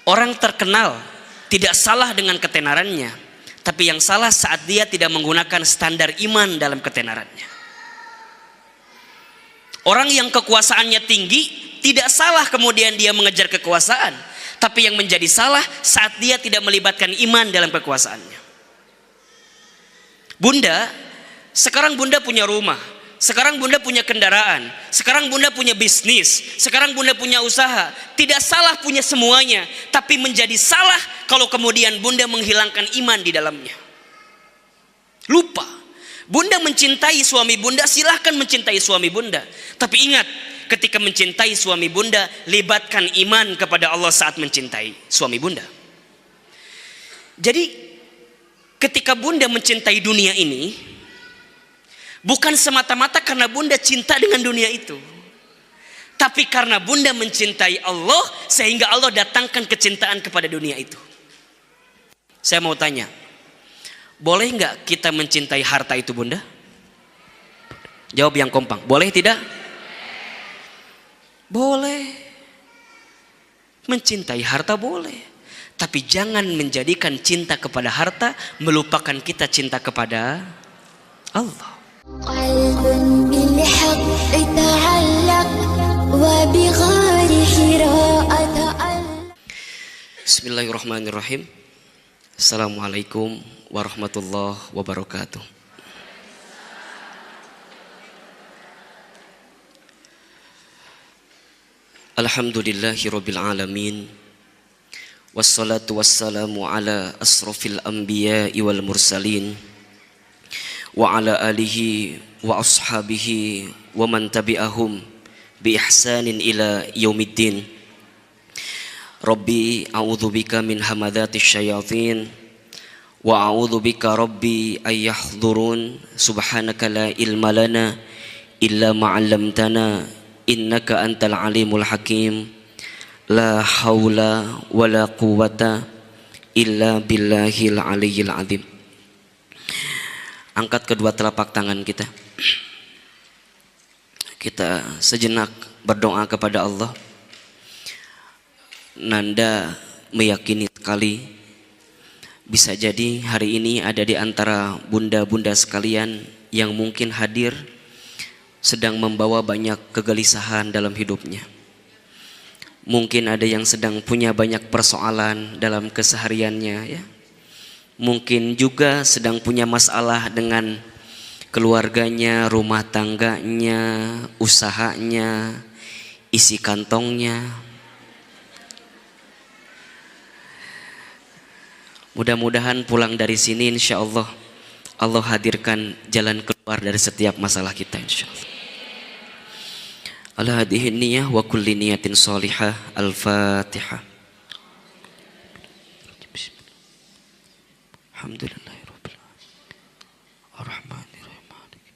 Orang terkenal tidak salah dengan ketenarannya, tapi yang salah saat dia tidak menggunakan standar iman dalam ketenarannya. Orang yang kekuasaannya tinggi tidak salah kemudian dia mengejar kekuasaan, tapi yang menjadi salah saat dia tidak melibatkan iman dalam kekuasaannya. Bunda, sekarang Bunda punya rumah, sekarang Bunda punya kendaraan, sekarang Bunda punya bisnis, sekarang Bunda punya usaha. Tidak salah punya semuanya, tapi menjadi salah kalau kemudian Bunda menghilangkan iman di dalamnya. Lupa. Bunda mencintai suami Bunda, silahkan mencintai suami Bunda. Tapi ingat, ketika mencintai suami Bunda, libatkan iman kepada Allah saat mencintai suami Bunda. Jadi, ketika Bunda mencintai dunia ini, bukan semata-mata karena Bunda cinta dengan dunia itu, tapi karena Bunda mencintai Allah, sehingga Allah datangkan kecintaan kepada dunia itu. Saya mau tanya, boleh nggak kita mencintai harta itu Bunda? Jawab yang kompak. Boleh tidak? Boleh. Mencintai harta boleh. Tapi jangan menjadikan cinta kepada harta melupakan kita cinta kepada Allah. Bismillahirrahmanirrahim. Assalamualaikum warahmatullahi wabarakatuh. Alhamdulillahirabbil alamin. Wassalatu wassalamu ala asrofil anbiya'i wal mursalin wa ala alihi wa ashabihi wa man tabi'ahum bi ihsanin ila yaumiddin. Rabbi a'udzubika min hamadzatis syayatin wa a'udzubika rabbi ayyahdurun. Subhanaka la ilma lana illa ma 'allamtana innaka antal alimul hakim. La haula wala quwwata illa billahil aliyyil azim. Angkat kedua telapak tangan kita. Kita sejenak berdoa kepada Allah. Nanda meyakini sekali, bisa jadi hari ini ada di antara bunda-bunda sekalian yang mungkin hadir sedang membawa banyak kegelisahan dalam hidupnya. Mungkin ada yang sedang punya banyak persoalan dalam kesehariannya, ya. Mungkin juga sedang punya masalah dengan keluarganya, rumah tangganya, usahanya, isi kantongnya. Mudah-mudahan pulang dari sini insya Allah Allah hadirkan jalan keluar dari setiap masalah kita insya Allah. Ala hadhihi niyah wa kulli niyatin salihah. Al-Fatihah. Alhamdulillahirabbil alamin. Ar-Rahmanir-Rahim.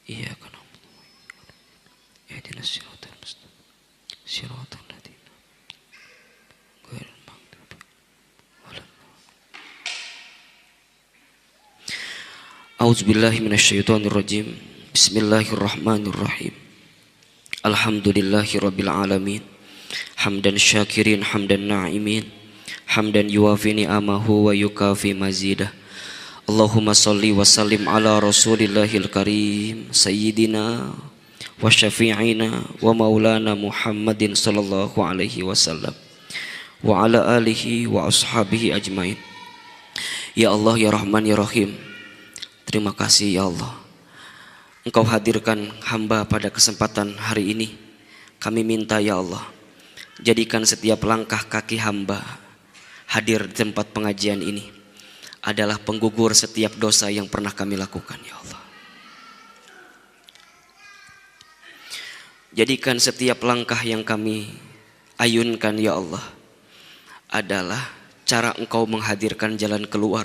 Iyyaka na'budu wa iyyaka nasta'in. Ihdinas siratal mustaqim. Siratal ladzina ghairil maghdubi alaihim. A'udzubillahi minasyaitonirrajim. Bismillahirrahmanirrahim. Alhamdulillahirabbil alamin. Hamdan syakirin hamdan na'imin. Hamdan yuwafi ni'amahu wa yukafi mazidah. Allahumma salli wa sallim ala rasulillahil karim sayyidina wa syafi'ina wa maulana Muhammadin sallallahu alaihi wasallam wa ala alihi wa ashabihi ajmain. Ya Allah, ya Rahman, ya Rahim, terima kasih ya Allah, Engkau hadirkan hamba pada kesempatan hari ini. Kami minta ya Allah, jadikan setiap langkah kaki hamba hadir di tempat pengajian ini adalah penggugur setiap dosa yang pernah kami lakukan ya Allah. Jadikan setiap langkah yang kami ayunkan ya Allah adalah cara Engkau menghadirkan jalan keluar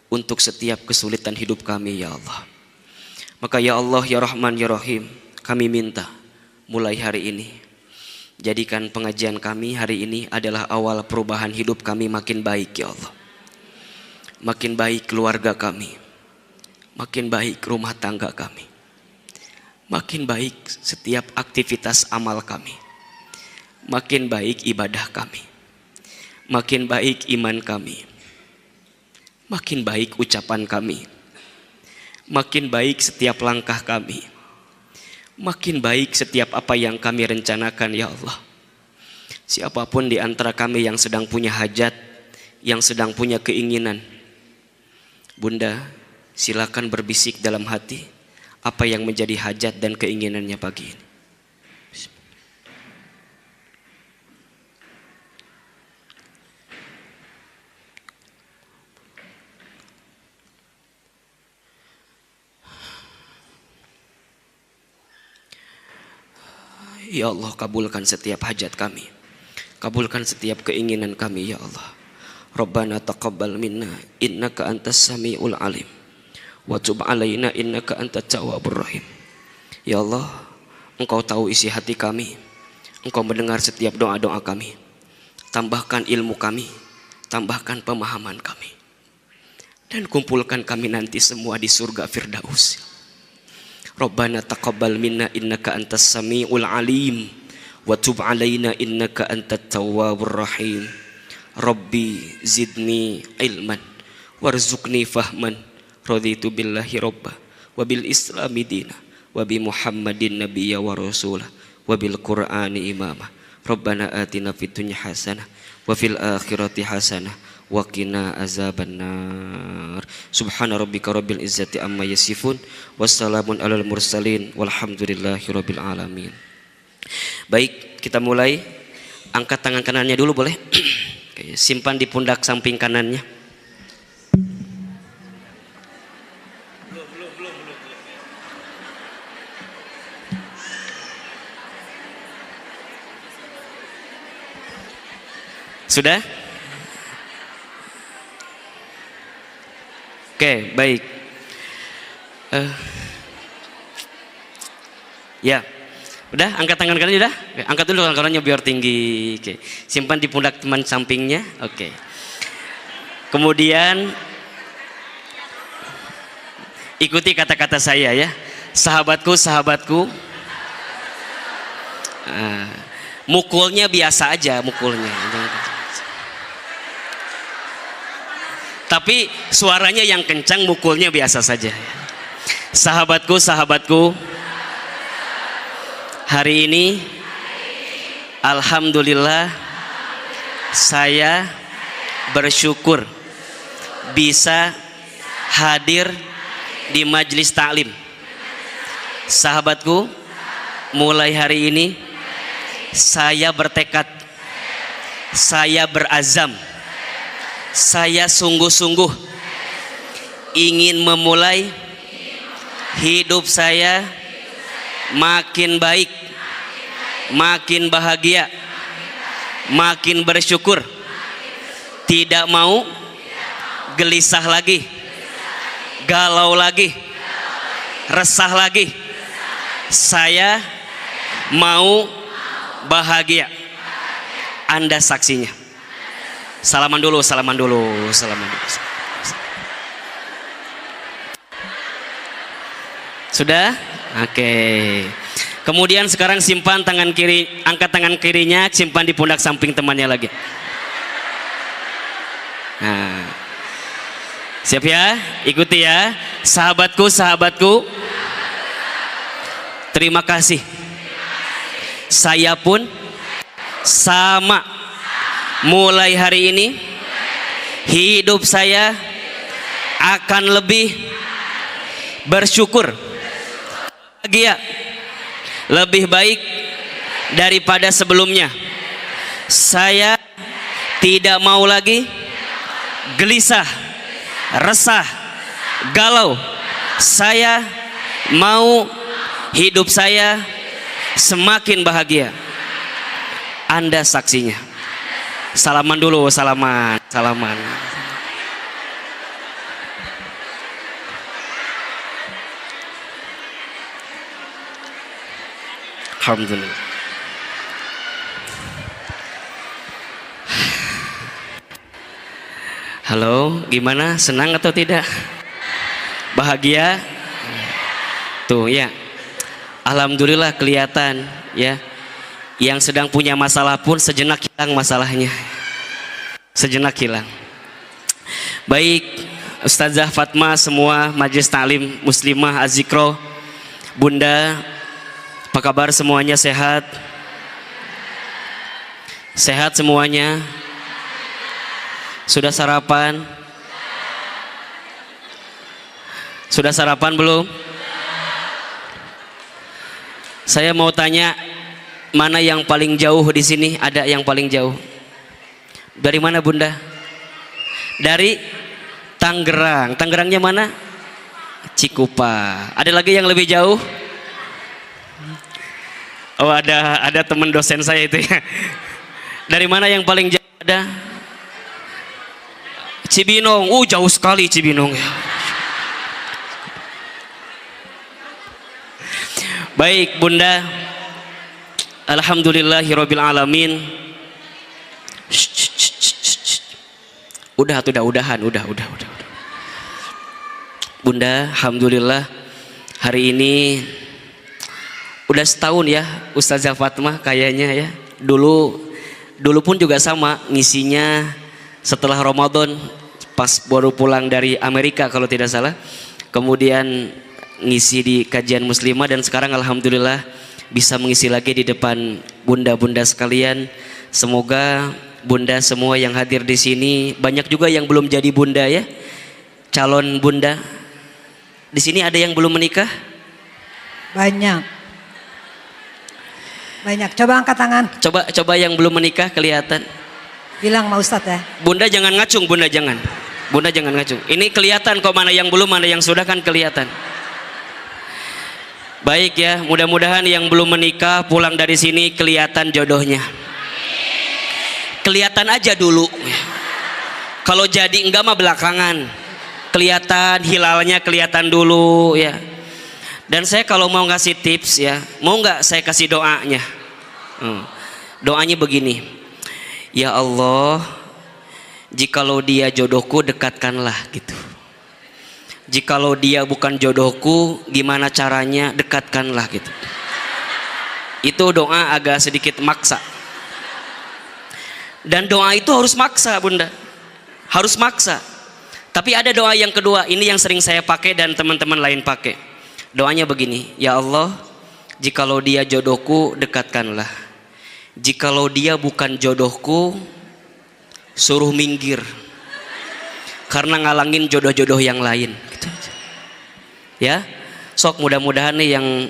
untuk setiap kesulitan hidup kami ya Allah. Maka ya Allah, ya Rahman, ya Rahim, kami minta mulai hari ini, jadikan pengajian kami hari ini adalah awal perubahan hidup kami makin baik ya Allah. Makin baik keluarga kami, makin baik rumah tangga kami, makin baik setiap aktivitas amal kami, makin baik ibadah kami, makin baik iman kami, makin baik ucapan kami, makin baik setiap langkah kami, makin baik setiap apa yang kami rencanakan ya Allah. Siapapun di antara kami yang sedang punya hajat, yang sedang punya keinginan, Bunda silakan berbisik dalam hati apa yang menjadi hajat dan keinginannya pagi ini. Ya Allah, kabulkan setiap hajat kami, kabulkan setiap keinginan kami ya Allah. Rabbana taqabbal minna innaka antas samiul alim wa tub alaina innaka antat tawwabur rahim. Ya Allah, Engkau tahu isi hati kami, Engkau mendengar setiap doa-doa kami. Tambahkan ilmu kami, tambahkan pemahaman kami, dan kumpulkan kami nanti semua di surga Firdaus. Rabbana taqabbal minna innaka antas samiul alim wa tub alaina innaka antat tawwabur rahim. Rabbi zidni ilman warzuqni fahman raditu billahi rabba wa bil islami dina wa bi muhammadin nabiyya wa rasulah wa bil qur'ani imama. Rabbana atina fid dunya hasanah wa fil akhirati hasanah wa qina azabannar. Subhana rabbika rabbil izzati amma yasifun wassalamun alal mursalin walhamdulillahi rabbil alamin. Baik, kita mulai. Angkat tangan kanannya dulu boleh? Oke, simpan di pundak samping kanannya. Sudah? Oke, baik. Ya, udah angkat tangan kanan udah. Oke, angkat dulu tangan kanannya biar tinggi. Oke, simpan di pundak teman sampingnya. Oke. Kemudian ikuti kata-kata saya ya, sahabatku, sahabatku. Mukulnya biasa aja, mukulnya. Tapi suaranya yang kencang, mukulnya biasa saja. Sahabatku, sahabatku, hari ini alhamdulillah saya bersyukur bisa hadir di majelis taklim. Sahabatku, mulai hari ini saya bertekad, saya berazam, saya sungguh-sungguh ingin memulai hidup saya makin baik, makin bahagia, makin bersyukur. Tidak mau gelisah lagi, galau lagi, resah lagi. Saya mau bahagia. Anda saksinya. Salaman dulu, salaman dulu, salaman dulu. Sudah? Oke. Kemudian sekarang simpan tangan kiri, angkat tangan kirinya, simpan di pundak samping temannya lagi. Nah, siap ya? Ikuti ya. Sahabatku, sahabatku, terima kasih. Saya pun sama. Mulai hari ini hidup saya akan lebih bersyukur, bahagia, lebih baik daripada sebelumnya. Saya tidak mau lagi gelisah, resah, galau. Saya mau hidup saya semakin bahagia. Anda saksinya. Salaman dulu, salaman, salaman. Alhamdulillah. Halo, gimana? Senang atau tidak? Bahagia? Tuh ya. Alhamdulillah kelihatan ya. Yang sedang punya masalah pun sejenak hilang masalahnya. sejenak hilang. Baik, Ustazah Fatma, semua majelis taklim muslimah Azikro, Bunda, apa kabar semuanya? Sehat? Sehat semuanya? Sudah sarapan? Sudah sarapan belum? Saya mau tanya, mana yang paling jauh di sini? Ada yang paling jauh? Dari mana Bunda? Dari Tangerang. Tangerangnya mana? Cikupa. Ada lagi yang lebih jauh? Oh, ada teman dosen saya itu ya. Dari mana yang paling jauh? Ada Cibinong. Jauh sekali Cibinong ya. Baik Bunda, alhamdulillahirabbil alamin. Udah. Bunda, alhamdulillah hari ini udah setahun ya Ustazah Fatmah kayaknya ya. Dulu pun juga sama ngisinya setelah Ramadan pas baru pulang dari Amerika kalau tidak salah. Kemudian ngisi di kajian muslimah dan sekarang alhamdulillah bisa mengisi lagi di depan bunda-bunda sekalian. Semoga bunda semua yang hadir di sini, banyak juga yang belum jadi bunda ya, calon bunda. Di sini ada yang belum menikah? Banyak. Coba angkat tangan. Coba yang belum menikah kelihatan. Bilang sama Ustadz ya. Bunda jangan ngacung, Bunda jangan. Bunda jangan ngacung. Ini kelihatan kok mana yang belum, mana yang sudah kan kelihatan. Baik ya, mudah-mudahan yang belum menikah pulang dari sini kelihatan jodohnya. Kelihatan aja dulu. Kalau jadi enggak mah belakangan. Kelihatan hilalnya kelihatan dulu ya. Dan saya kalau mau ngasih tips ya, mau nggak saya kasih doanya? Doanya begini. Ya Allah, jikalau dia jodohku dekatkanlah gitu. Jikalau dia bukan jodohku, gimana caranya dekatkanlah gitu. Itu doa agak sedikit maksa. Dan doa itu harus maksa Bunda. Harus maksa. Tapi ada doa yang kedua, ini yang sering saya pakai dan teman-teman lain pakai. Doanya begini, ya Allah, jikalau dia jodohku dekatkanlah. Jikalau dia bukan jodohku, suruh minggir. Karena ngalangin jodoh-jodoh yang lain gitu aja. Ya, sok mudah-mudahan nih yang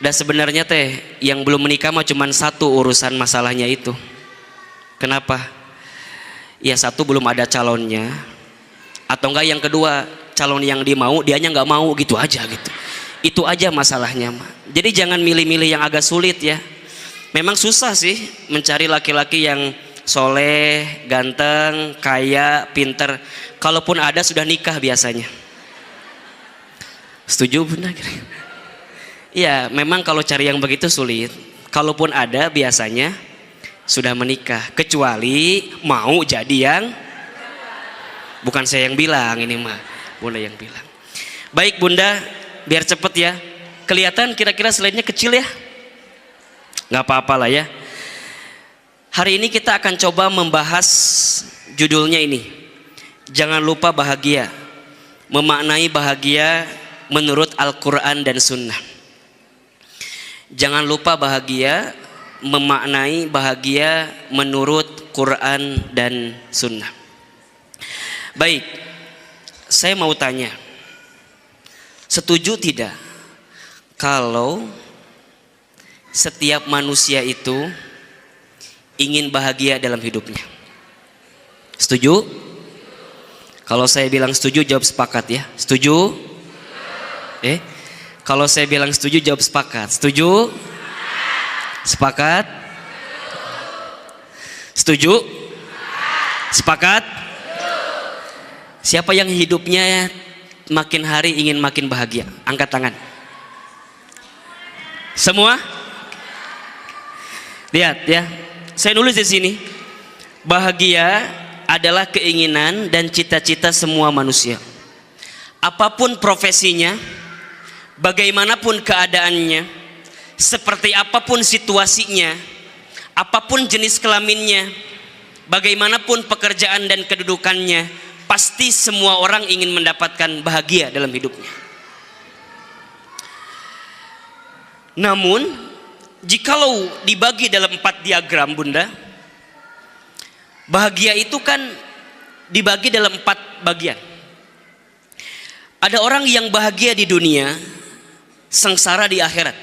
dan sebenarnya teh yang belum menikah mah cuman satu urusan masalahnya itu. Kenapa? Ya satu belum ada calonnya, atau enggak yang kedua calon yang dimau dianya nggak mau gitu aja gitu. Itu aja masalahnya mah. Jadi jangan milih-milih yang agak sulit ya. Memang susah sih mencari laki-laki yang soleh, ganteng, kaya, pinter. Kalaupun ada sudah nikah biasanya. Setuju Bunda? Iya, memang kalau cari yang begitu sulit. Kalaupun ada biasanya sudah menikah. Kecuali mau jadi yang, bukan saya yang bilang ini mah, Bunda yang bilang. Baik Bunda, biar cepet ya. Kelihatan kira-kira slide-nya kecil ya? Gak apa-apa lah ya. Hari ini kita akan coba membahas judulnya ini. Jangan lupa bahagia. Memaknai bahagia menurut Al-Quran dan Sunnah. Jangan lupa bahagia. Memaknai bahagia menurut Quran dan Sunnah. Baik, saya mau tanya. Setuju tidak kalau setiap manusia itu ingin bahagia dalam hidupnya? Setuju? Kalau saya bilang setuju jawab sepakat ya. Setuju? Kalau saya bilang setuju jawab sepakat. Setuju? Sepakat? Setuju? Sepakat? Siapa yang hidupnya makin hari ingin makin bahagia? Angkat tangan. Semua? Lihat ya. Saya nulis di sini, bahagia adalah keinginan dan cita-cita semua manusia. Apapun profesinya, bagaimanapun keadaannya, seperti apapun situasinya, apapun jenis kelaminnya, bagaimanapun pekerjaan dan kedudukannya, pasti semua orang ingin mendapatkan bahagia dalam hidupnya. Namun, jikalau dibagi dalam 4 diagram Bunda, bahagia itu kan dibagi dalam 4 bagian. Ada orang yang bahagia di dunia, sengsara di akhirat.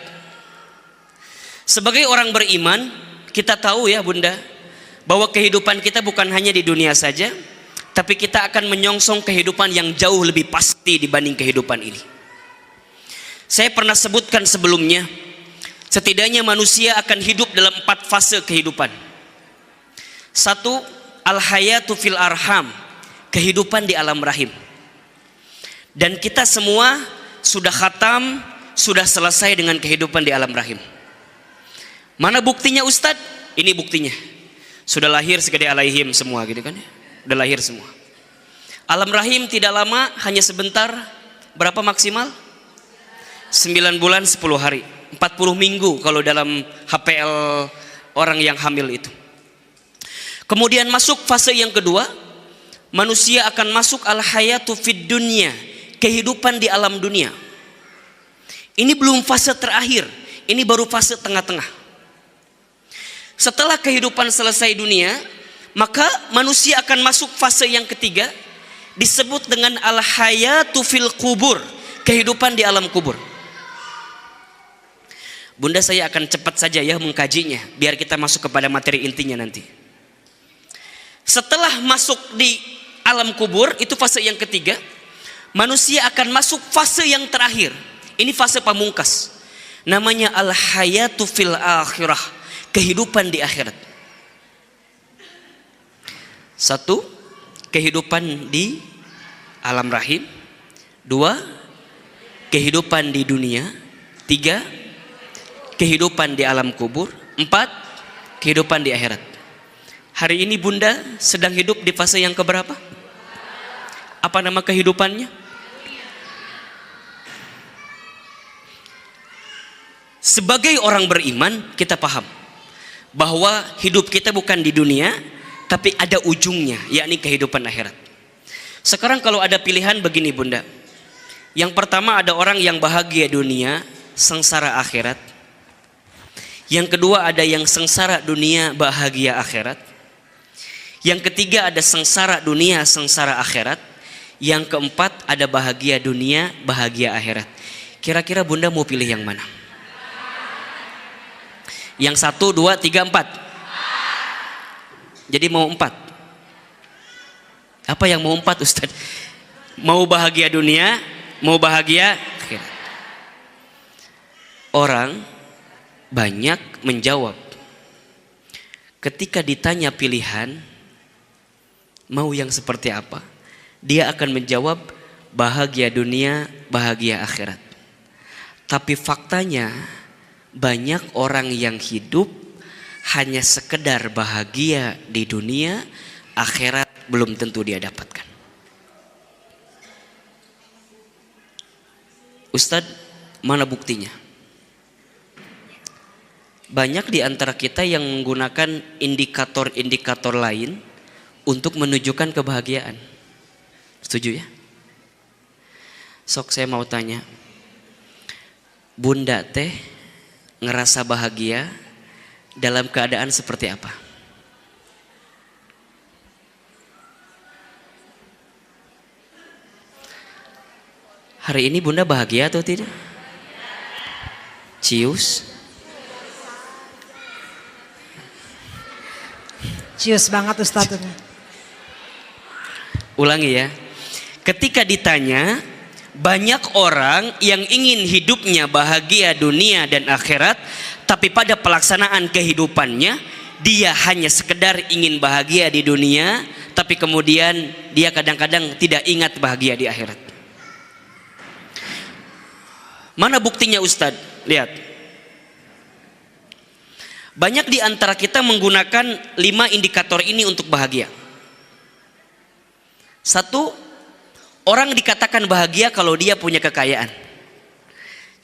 Sebagai orang beriman, kita tahu ya Bunda, bahwa kehidupan kita bukan hanya di dunia saja, tapi kita akan menyongsong kehidupan yang jauh lebih pasti dibanding kehidupan ini. Saya pernah sebutkan sebelumnya, setidaknya manusia akan hidup dalam 4 fase kehidupan. 1, al-hayatu fil arham, kehidupan di alam rahim. Dan kita semua sudah khatam, sudah selesai dengan kehidupan di alam rahim. Mana buktinya Ustadz? Ini buktinya. Sudah lahir segede alaihim semua gitu kan ya. Sudah lahir semua. Alam rahim tidak lama, hanya sebentar. Berapa maksimal? 9 bulan 10 hari. 40 minggu kalau dalam HPL orang yang hamil itu. Kemudian masuk fase yang kedua. Manusia akan masuk al-hayatu fid dunya, kehidupan di alam dunia. Ini belum fase terakhir, ini baru fase tengah-tengah. Setelah kehidupan selesai dunia, maka manusia akan masuk fase yang ketiga, disebut dengan al-hayatu fil kubur, kehidupan di alam kubur. Bunda, saya akan cepat saja ya mengkajinya, biar kita masuk kepada materi intinya nanti. Setelah masuk di alam kubur, itu fase yang ketiga, manusia akan masuk fase yang terakhir. Ini fase pamungkas. Namanya al-hayatu fil akhirah, kehidupan di akhirat. 1, kehidupan di alam rahim. 2, kehidupan di dunia. 3, kehidupan di alam kubur. 4, kehidupan di akhirat. Hari ini Bunda sedang hidup di fase yang keberapa? Apa nama kehidupannya? Sebagai orang beriman, kita paham bahwa hidup kita bukan di dunia, tapi ada ujungnya, yakni kehidupan akhirat. Sekarang kalau ada pilihan begini Bunda. Yang pertama, ada orang yang bahagia dunia, sengsara akhirat. Yang kedua, ada yang sengsara dunia, bahagia akhirat. Yang ketiga, ada sengsara dunia, sengsara akhirat. Yang keempat, ada bahagia dunia, bahagia akhirat. Kira-kira Bunda mau pilih yang mana? Yang 1, 2, 3, 4. Jadi mau 4. Apa yang mau 4 Ustaz? Mau bahagia dunia, mau bahagia akhirat. Orang banyak menjawab ketika ditanya pilihan mau yang seperti apa, dia akan menjawab bahagia dunia, bahagia akhirat. Tapi faktanya banyak orang yang hidup hanya sekedar bahagia di dunia, akhirat belum tentu dia dapatkan. Ustadz, mana buktinya? Banyak di antara kita yang menggunakan indikator-indikator lain untuk menunjukkan kebahagiaan. Setuju ya? Sok saya mau tanya, Bunda teh ngerasa bahagia dalam keadaan seperti apa? Hari ini Bunda bahagia atau tidak? Cius? Cius banget Ustadz. Ulangi ya. Ketika ditanya, banyak orang yang ingin hidupnya bahagia dunia dan akhirat, tapi pada pelaksanaan kehidupannya dia hanya sekedar ingin bahagia di dunia, tapi kemudian dia kadang-kadang tidak ingat bahagia di akhirat. Mana buktinya Ustadz? Lihat. Banyak di antara kita menggunakan 5 indikator ini untuk bahagia. 1, orang dikatakan bahagia kalau dia punya kekayaan.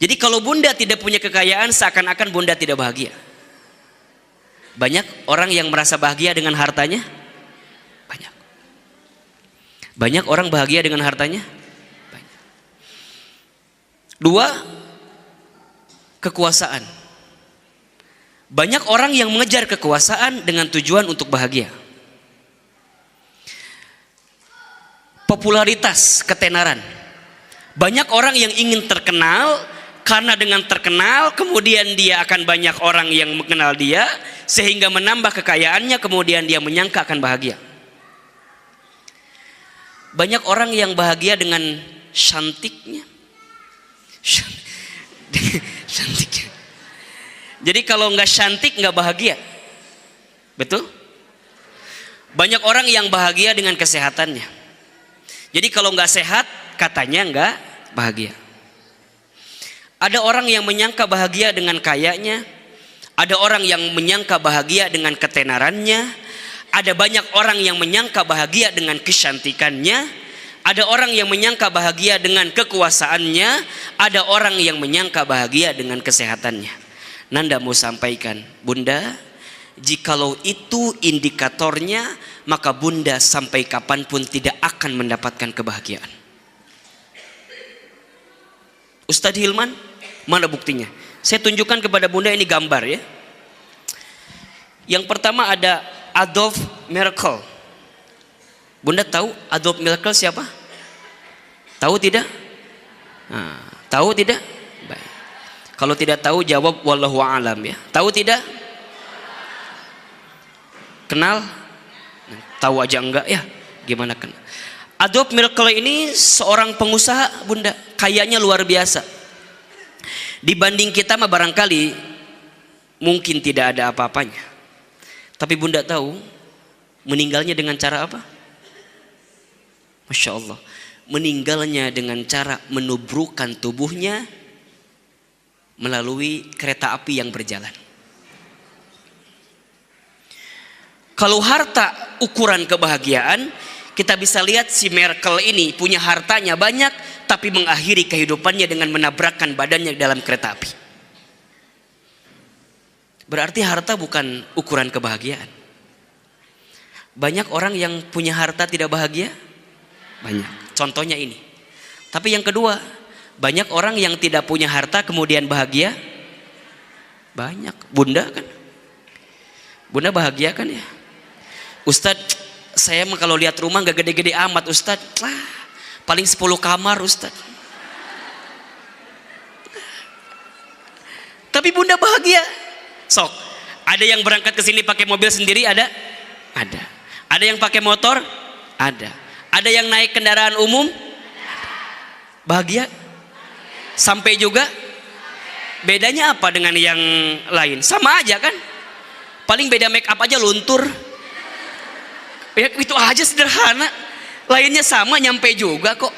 Jadi kalau Bunda tidak punya kekayaan, seakan-akan Bunda tidak bahagia. Banyak orang yang merasa bahagia dengan hartanya. Banyak orang bahagia dengan hartanya. Banyak. Dua, kekuasaan. Banyak orang yang mengejar kekuasaan dengan tujuan untuk bahagia. Popularitas, ketenaran. Banyak orang yang ingin terkenal, karena dengan terkenal kemudian dia akan banyak orang yang mengenal dia, sehingga menambah kekayaannya, kemudian dia menyangka akan bahagia. Banyak orang yang bahagia dengan cantiknya. Cantiknya. Jadi kalau nggak cantik nggak bahagia. Betul? Banyak orang yang bahagia dengan kesehatannya. Jadi kalau nggak sehat katanya nggak bahagia. Ada orang yang menyangka bahagia dengan kayanya. Ada orang yang menyangka bahagia dengan ketenarannya. Ada banyak orang yang menyangka bahagia dengan kecantikannya. Ada orang yang menyangka bahagia dengan kekuasaannya. Ada orang yang menyangka bahagia dengan kesehatannya. Nanda mau sampaikan, Bunda, jikalau itu indikatornya, maka Bunda sampai kapanpun tidak akan mendapatkan kebahagiaan. Ustadz Hilman, mana buktinya? Saya tunjukkan kepada Bunda ini gambar ya. Yang pertama ada Adolf Merkel. Bunda tahu Adolf Merkel siapa? Tahu tidak? Nah, tahu tidak? Baik. Kalau tidak tahu jawab wallahu a'lam ya. Tahu tidak? Kenal? Tahu aja enggak ya? Gimana kenal? Adolf Merkel ini seorang pengusaha, Bunda. Kayanya luar biasa. Dibanding kita mah barangkali mungkin tidak ada apa-apanya. Tapi Bunda tahu meninggalnya dengan cara apa? Masya Allah. Meninggalnya dengan cara menubrukan tubuhnya melalui kereta api yang berjalan. Kalau harta ukuran kebahagiaan, kita bisa lihat si Merkel ini punya hartanya banyak, tapi mengakhiri kehidupannya dengan menabrakkan badannya dalam kereta api. Berarti harta bukan ukuran kebahagiaan. Banyak orang yang punya harta tidak bahagia? Banyak. Contohnya ini. Tapi yang kedua, banyak orang yang tidak punya harta kemudian bahagia? Banyak. Bunda kan? Bunda bahagia kan ya? Ustadz, saya mah kalau lihat rumah gak gede-gede amat Ustadz. Paling 10 kamar Ustadz. Tapi Bunda bahagia. Sok, ada yang berangkat ke sini pakai mobil sendiri ada? Ada. Ada yang pakai motor? Ada. Ada yang naik kendaraan umum? Bahagia? Sampai juga? Bedanya apa dengan yang lain? Sama aja kan? Paling beda make up aja luntur. Ya, itu aja sederhana. Lainnya sama, nyampe juga kok.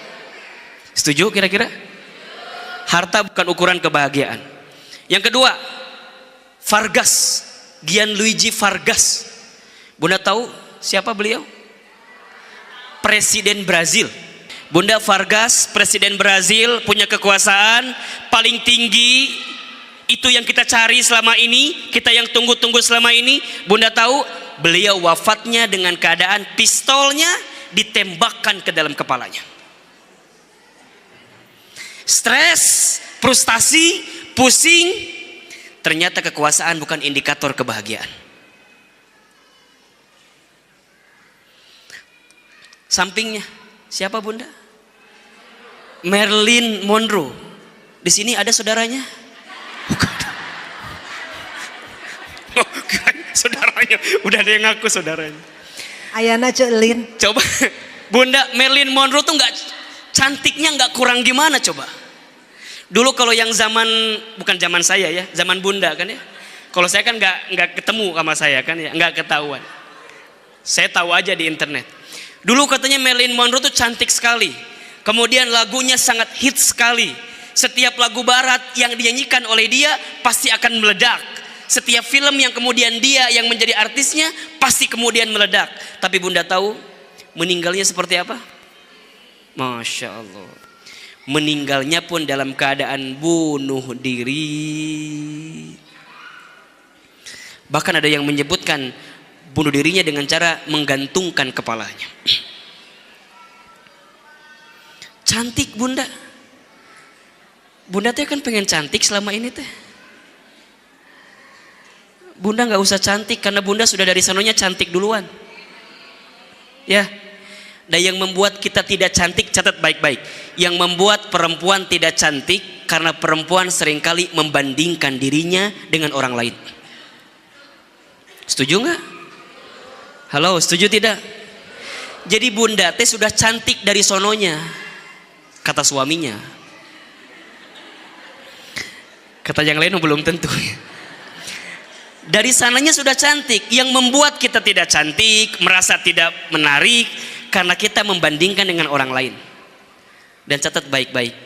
Setuju kira-kira? Harta bukan ukuran kebahagiaan. Yang kedua, Vargas, Gianluigi Vargas. Bunda tahu siapa beliau? Presiden Brazil. Bunda, Vargas, presiden Brazil, punya kekuasaan paling tinggi. Itu yang kita cari selama ini, kita yang tunggu-tunggu selama ini. Bunda tahu beliau wafatnya dengan keadaan pistolnya ditembakkan ke dalam kepalanya. Stres, frustasi, pusing. Ternyata kekuasaan bukan indikator kebahagiaan. Sampingnya siapa Bunda? Marilyn Monroe. Di sini ada saudaranya? Bukan. Oh, saudaranya. Udah ada yang ngaku saudaranya. Ayana Celin. Coba Bunda, Marilyn Monroe tuh nggak cantiknya nggak kurang gimana coba? Dulu kalau yang zaman, bukan zaman saya ya, zaman Bunda kan ya. Kalau saya kan nggak ketemu sama saya kan ya, nggak ketahuan. Saya tahu aja di internet. Dulu katanya Marilyn Monroe tuh cantik sekali. Kemudian lagunya sangat hits sekali. Setiap lagu barat yang dinyanyikan oleh dia pasti akan meledak. Setiap film yang kemudian dia yang menjadi artisnya pasti kemudian meledak. Tapi Bunda tahu meninggalnya seperti apa? Masya Allah. Meninggalnya pun dalam keadaan bunuh diri. Bahkan ada yang menyebutkan bunuh dirinya dengan cara menggantungkan kepalanya. Cantik bunda. Bunda teh kan pengen cantik selama ini teh. Bunda nggak usah cantik karena bunda sudah dari sanonya cantik duluan. Ya. Dan yang membuat kita tidak cantik, catat baik-baik. Yang membuat perempuan tidak cantik karena perempuan seringkali membandingkan dirinya dengan orang lain. Setuju nggak? Halo, setuju tidak? Jadi bunda teh sudah cantik dari sononya, kata suaminya. Kata yang lain belum tentu. Dari sananya sudah cantik. Yang membuat kita tidak cantik, merasa tidak menarik, karena kita membandingkan dengan orang lain. Dan catat baik-baik,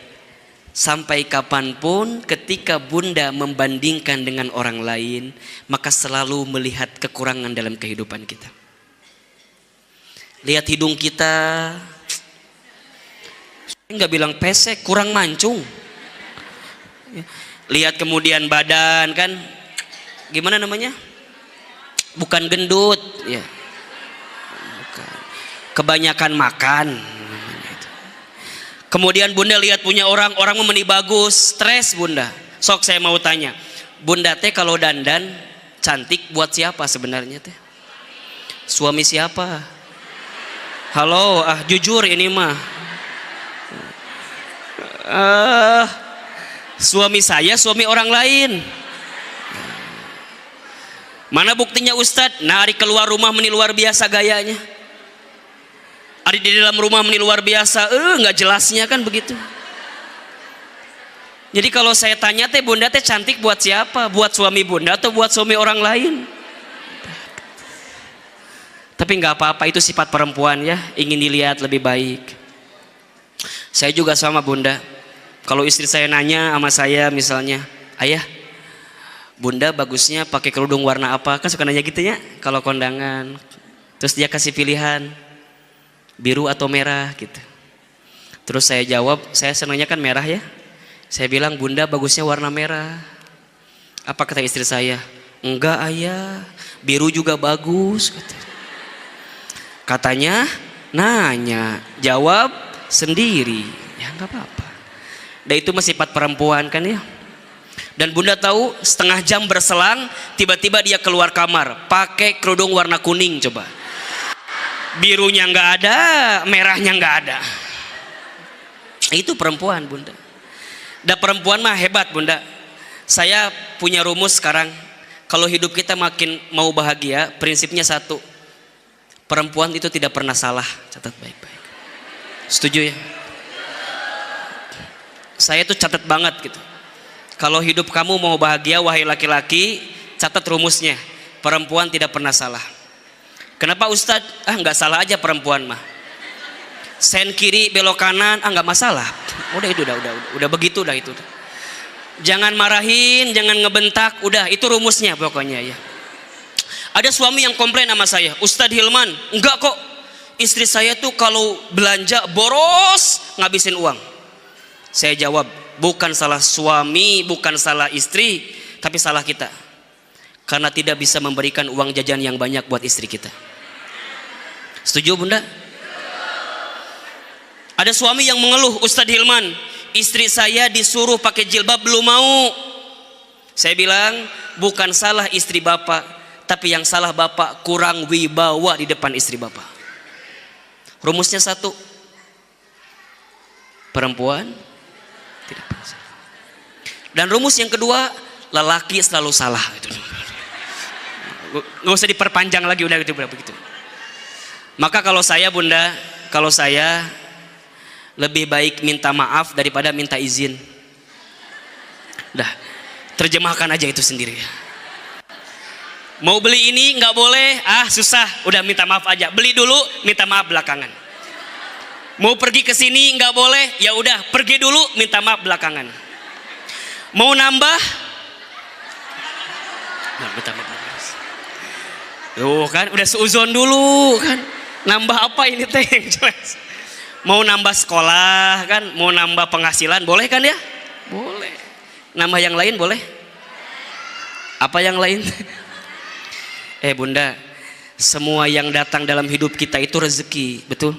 sampai kapanpun ketika bunda membandingkan dengan orang lain, maka selalu melihat kekurangan dalam kehidupan kita. Lihat hidung kita, nggak bilang pesek, kurang mancung. Lihat kemudian badan kan, gimana namanya? Bukan gendut, ya. Bukan. Kebanyakan makan. Kemudian bunda lihat punya orang memeni bagus, stres bunda. Sok saya mau tanya, bunda teh kalau dandan cantik buat siapa sebenarnya teh? Suami siapa? Halo, jujur ini mah. Suami saya, suami orang lain. Mana buktinya Ustadz? Nah, hari keluar rumah meni luar biasa gayanya. Hari di dalam rumah meni luar biasa, nggak jelasnya kan begitu. Jadi kalau saya tanya teh bunda teh cantik buat siapa? Buat suami bunda atau buat suami orang lain? Tapi nggak apa-apa, itu sifat perempuan ya, ingin dilihat lebih baik. Saya juga sama bunda. Kalau istri saya nanya sama saya misalnya, ayah, bunda bagusnya pakai kerudung warna apa? Kan suka nanya gitu ya, kalau kondangan. Terus dia kasih pilihan, biru atau merah gitu. Terus saya jawab, saya senangnya kan merah ya. Saya bilang, bunda bagusnya warna merah. Apa kata istri saya? Enggak ayah, biru juga bagus. Katanya, nanya, jawab sendiri. Ya nggak apa-apa. Dan itu masih sifat perempuan kan ya. Dan bunda tahu setengah jam berselang tiba-tiba dia keluar kamar pakai kerudung warna kuning coba. Birunya nggak ada, merahnya nggak ada. Itu perempuan bunda. Dan perempuan mah hebat bunda. Saya punya rumus sekarang. Kalau hidup kita makin mau bahagia, prinsipnya satu. Perempuan itu tidak pernah salah. Catat baik-baik. Setuju ya? Saya tuh catat banget gitu. Kalau hidup kamu mau bahagia wahai laki-laki, catat rumusnya. Perempuan tidak pernah salah. Kenapa Ustadz? Nggak salah aja perempuan mah. Sen kiri belok kanan, nggak masalah. Udah itu udah begitu dah itu. Jangan marahin, jangan ngebentak, udah itu rumusnya pokoknya ya. Ada suami yang komplain sama saya, Ustadz Hilman, enggak kok. Istri saya tuh kalau belanja boros ngabisin uang. Saya jawab, bukan salah suami, bukan salah istri, tapi salah kita. Karena tidak bisa memberikan uang jajan yang banyak buat istri kita. Setuju bunda? Ada suami yang mengeluh, Ustadz Hilman, istri saya disuruh pakai jilbab belum mau. Saya bilang, bukan salah istri bapak, tapi yang salah bapak kurang wibawa di depan istri bapak. Rumusnya satu, perempuan tidak pernah salah. Dan rumus yang kedua, lelaki selalu salah. Nggak usah diperpanjang lagi, udah gitu begitu. Maka kalau saya bunda, kalau saya lebih baik minta maaf daripada minta izin. Dah, terjemahkan aja itu sendiri. Mau beli ini nggak boleh, susah, udah minta maaf aja. Beli dulu, minta maaf belakangan. Mau pergi ke sini nggak boleh, ya udah pergi dulu, minta maaf belakangan. Mau nambah, minta maaf. Kan udah seuzon dulu kan. Nambah apa ini teh yang jelas. Mau nambah sekolah kan, mau nambah penghasilan, boleh kan ya? Boleh. Nambah yang lain boleh? Apa yang lain? Bunda, semua yang datang dalam hidup kita itu rezeki, betul?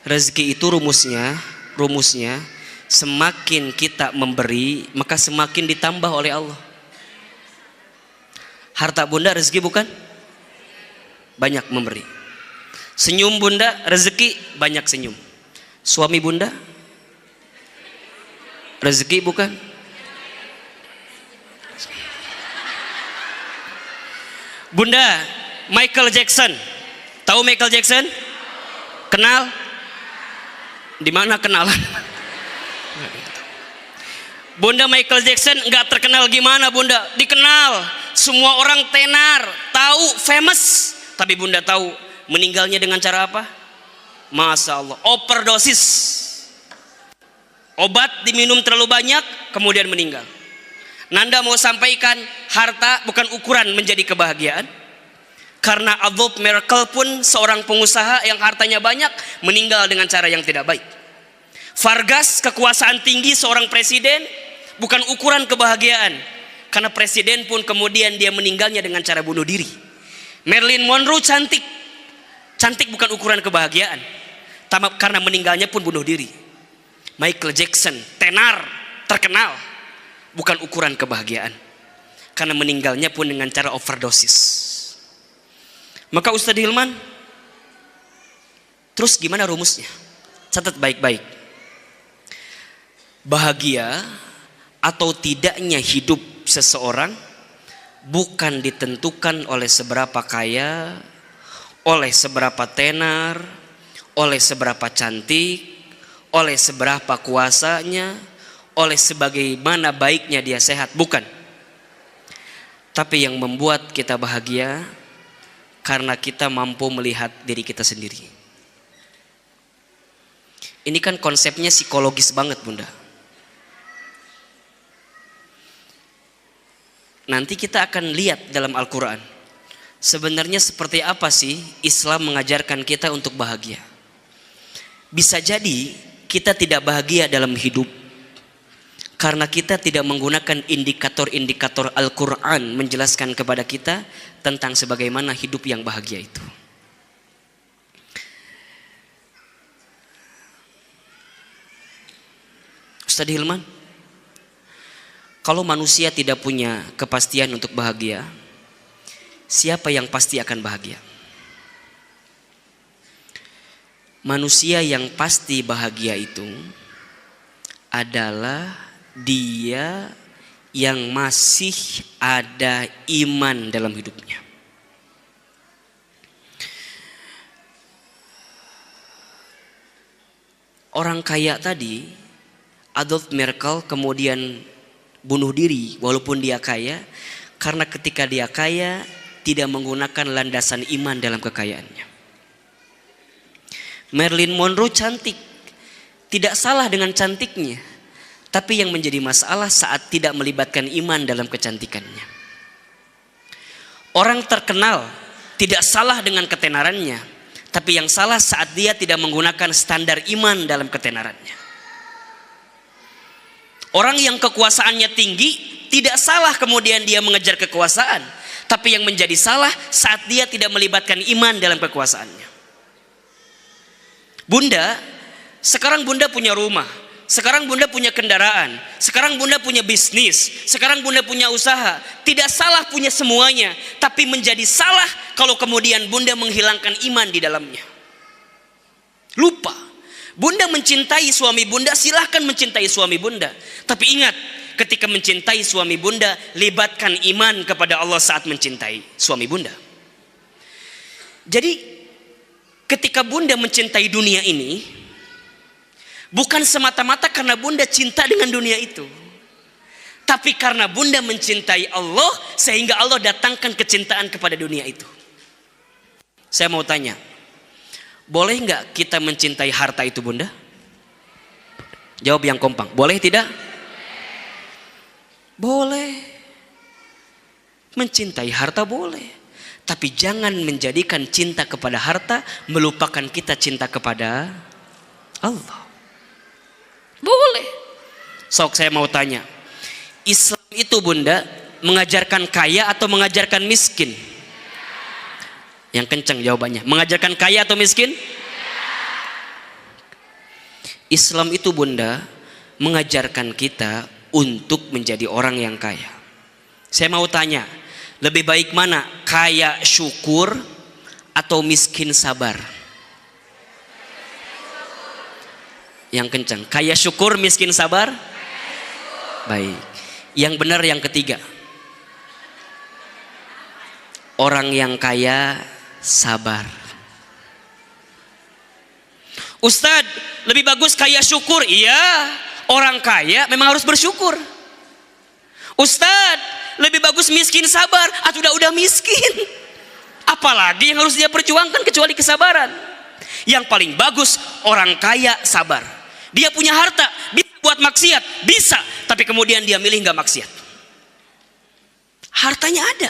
Rezeki itu rumusnya rumusnya, semakin kita memberi, maka semakin ditambah oleh Allah. Harta bunda rezeki bukan? Banyak memberi. Senyum bunda rezeki, banyak senyum. Suami bunda rezeki bukan? Bunda, Michael Jackson. Tahu Michael Jackson? Kenal? Di mana kenalan? Bunda, Michael Jackson nggak terkenal gimana bunda? Dikenal. Semua orang tenar, tahu, famous. Tapi bunda tahu meninggalnya dengan cara apa? Masya Allah, overdosis. Obat diminum terlalu banyak, kemudian meninggal. Nanda mau sampaikan, harta bukan ukuran menjadi kebahagiaan. Karena Adolf Merkel pun seorang pengusaha yang hartanya banyak meninggal dengan cara yang tidak baik. Vargas, kekuasaan tinggi seorang presiden, bukan ukuran kebahagiaan. Karena presiden pun kemudian dia meninggalnya dengan cara bunuh diri. Marilyn Monroe cantik. Cantik bukan ukuran kebahagiaan. Karena meninggalnya pun bunuh diri. Michael Jackson, tenar, terkenal, bukan ukuran kebahagiaan. Karena meninggalnya pun dengan cara overdosis. Maka Ustadz Hilman, terus gimana rumusnya? Catat baik-baik. Bahagia atau tidaknya hidup seseorang bukan ditentukan oleh seberapa kaya, oleh seberapa tenar, oleh seberapa cantik, oleh seberapa kuasanya, oleh sebagaimana baiknya dia sehat, bukan. Tapi yang membuat kita bahagia karena kita mampu melihat diri kita sendiri. Ini kan konsepnya psikologis banget bunda. Nanti kita akan lihat dalam Al-Quran sebenarnya seperti apa sih Islam mengajarkan kita untuk bahagia. Bisa jadi kita tidak bahagia dalam hidup karena kita tidak menggunakan indikator-indikator Al-Quran menjelaskan kepada kita tentang sebagaimana hidup yang bahagia itu. Ustadz Hilman, kalau manusia tidak punya kepastian untuk bahagia, siapa yang pasti akan bahagia? Manusia yang pasti bahagia itu adalah dia yang masih ada iman dalam hidupnya. Orang kaya tadi, Adolf Merkel kemudian bunuh diri walaupun dia kaya, karena ketika dia kaya tidak menggunakan landasan iman dalam kekayaannya. Marilyn Monroe cantik, tidak salah dengan cantiknya, tapi yang menjadi masalah saat tidak melibatkan iman dalam kecantikannya. Orang terkenal tidak salah dengan ketenarannya, tapi yang salah saat dia tidak menggunakan standar iman dalam ketenarannya. Orang yang kekuasaannya tinggi tidak salah kemudian dia mengejar kekuasaan, tapi yang menjadi salah saat dia tidak melibatkan iman dalam kekuasaannya. Bunda, sekarang bunda punya rumah, sekarang bunda punya kendaraan, sekarang bunda punya bisnis, sekarang bunda punya usaha. Tidak salah punya semuanya, tapi menjadi salah kalau kemudian bunda menghilangkan iman di dalamnya. Lupa. Bunda mencintai suami bunda, silahkan mencintai suami bunda. Tapi ingat, ketika mencintai suami bunda, libatkan iman kepada Allah saat mencintai suami bunda. Jadi ketika bunda mencintai dunia ini, bukan semata-mata karena bunda cinta dengan dunia itu, tapi karena bunda mencintai Allah sehingga Allah datangkan kecintaan kepada dunia itu. Saya mau tanya, boleh nggak kita mencintai harta itu bunda? Jawab yang kompak, boleh tidak? Boleh. Mencintai harta boleh. Tapi jangan menjadikan cinta kepada harta melupakan kita cinta kepada Allah. Boleh. Sok saya mau tanya, Islam itu bunda mengajarkan kaya atau mengajarkan miskin? Yang kencang jawabannya, mengajarkan kaya atau miskin? Islam itu Bunda mengajarkan kita untuk menjadi orang yang kaya. Saya mau tanya, lebih baik mana? Kaya syukur atau miskin sabar? Yang kencang, kaya syukur, miskin sabar? Baik. Yang benar yang ketiga. Orang yang kaya sabar. Ustadz, lebih bagus kaya syukur. Iya, orang kaya memang harus bersyukur. Ustadz, lebih bagus miskin sabar. Atau udah miskin, apalagi yang harus dia perjuangkan kecuali kesabaran. Yang paling bagus orang kaya sabar. Dia punya harta, bisa buat maksiat, bisa, tapi kemudian dia milih nggak maksiat. Hartanya ada,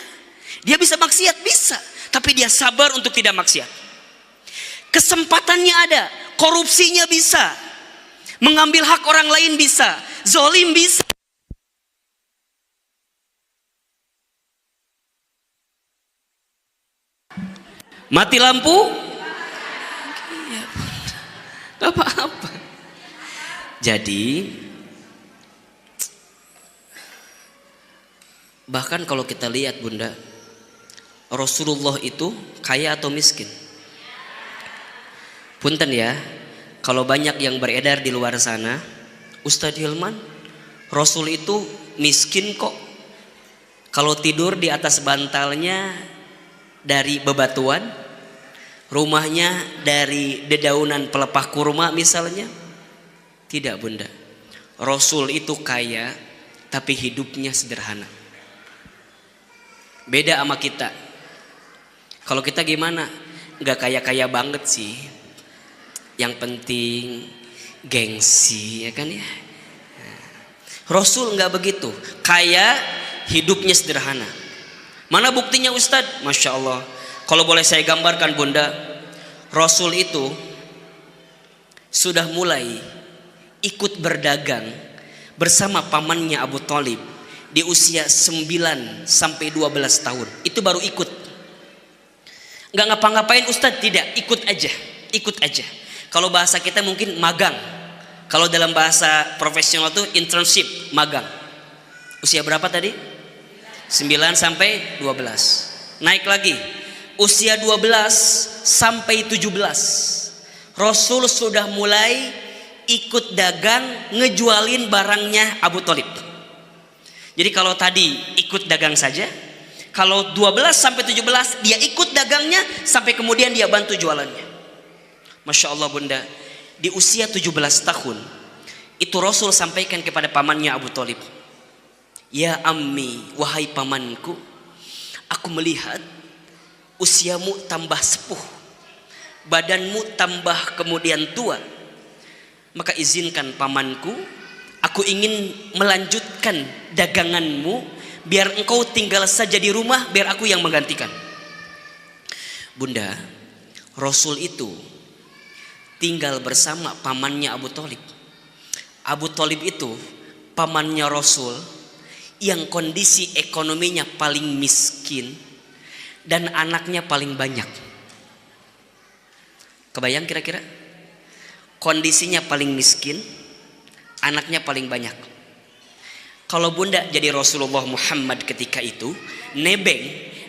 dia bisa maksiat, bisa, tapi dia sabar untuk tidak maksiat. Kesempatannya ada, korupsinya bisa, mengambil hak orang lain bisa, zolim bisa. Mati lampu? Gak apa-apa. Jadi bahkan kalau kita lihat Bunda, Rasulullah itu kaya atau miskin? Punten ya, kalau banyak yang beredar di luar sana, Ustadz Hilman, Rasul itu miskin kok. Kalau tidur di atas bantalnya dari bebatuan, rumahnya dari dedaunan pelepah kurma misalnya. Tidak Bunda, Rasul itu kaya tapi hidupnya sederhana. Beda sama kita. Kalau kita gimana? Gak kaya-kaya banget sih, yang penting gengsi, ya kan ya. Rasul gak begitu, kaya hidupnya sederhana. Mana buktinya Ustadz? Masya Allah, kalau boleh saya gambarkan Bunda, Rasul itu sudah mulai ikut berdagang bersama pamannya Abu Thalib di usia 9 sampai 12 tahun. Itu baru ikut. Nggak ngapa-ngapain Ustadz, tidak, ikut aja. Kalau bahasa kita mungkin magang. Kalau dalam bahasa profesional itu internship, magang. Usia berapa tadi? 9 sampai 12. Naik lagi, usia 12 sampai 17. Rasul sudah mulai ikut dagang ngejualin barangnya Abu Thalib. Jadi kalau tadi ikut dagang saja, kalau 12 sampai 17 dia ikut dagangnya sampai kemudian dia bantu jualannya. Masya Allah Bunda, di usia 17 tahun itu Rasul sampaikan kepada pamannya Abu Thalib, ya ammi, wahai pamanku, aku melihat usiamu tambah sepuh, badanmu tambah kemudian tua. Maka izinkan pamanku, aku ingin melanjutkan daganganmu, biar engkau tinggal saja di rumah, biar aku yang menggantikan. Bunda, Rasul itu tinggal bersama pamannya Abu Thalib. Abu Thalib itu pamannya Rasul yang kondisi ekonominya paling miskin dan anaknya paling banyak. Kebayang kira-kira? Kondisinya paling miskin, anaknya paling banyak. Kalau Bunda jadi Rasulullah Muhammad ketika itu, nebeng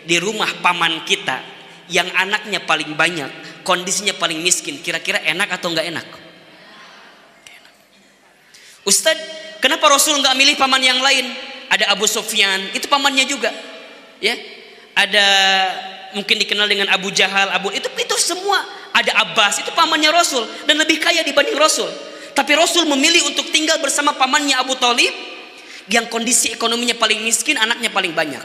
di rumah paman kita yang anaknya paling banyak, kondisinya paling miskin, kira-kira enak atau nggak enak? Ustadz, kenapa Rasul nggak milih paman yang lain? Ada Abu Sufyan, itu pamannya juga, ya. Ada mungkin dikenal dengan Abu Jahal, itu semua. Ada Abbas, itu pamannya Rasul dan lebih kaya dibanding Rasul. Tapi Rasul memilih untuk tinggal bersama pamannya Abu Thalib yang kondisi ekonominya paling miskin, anaknya paling banyak.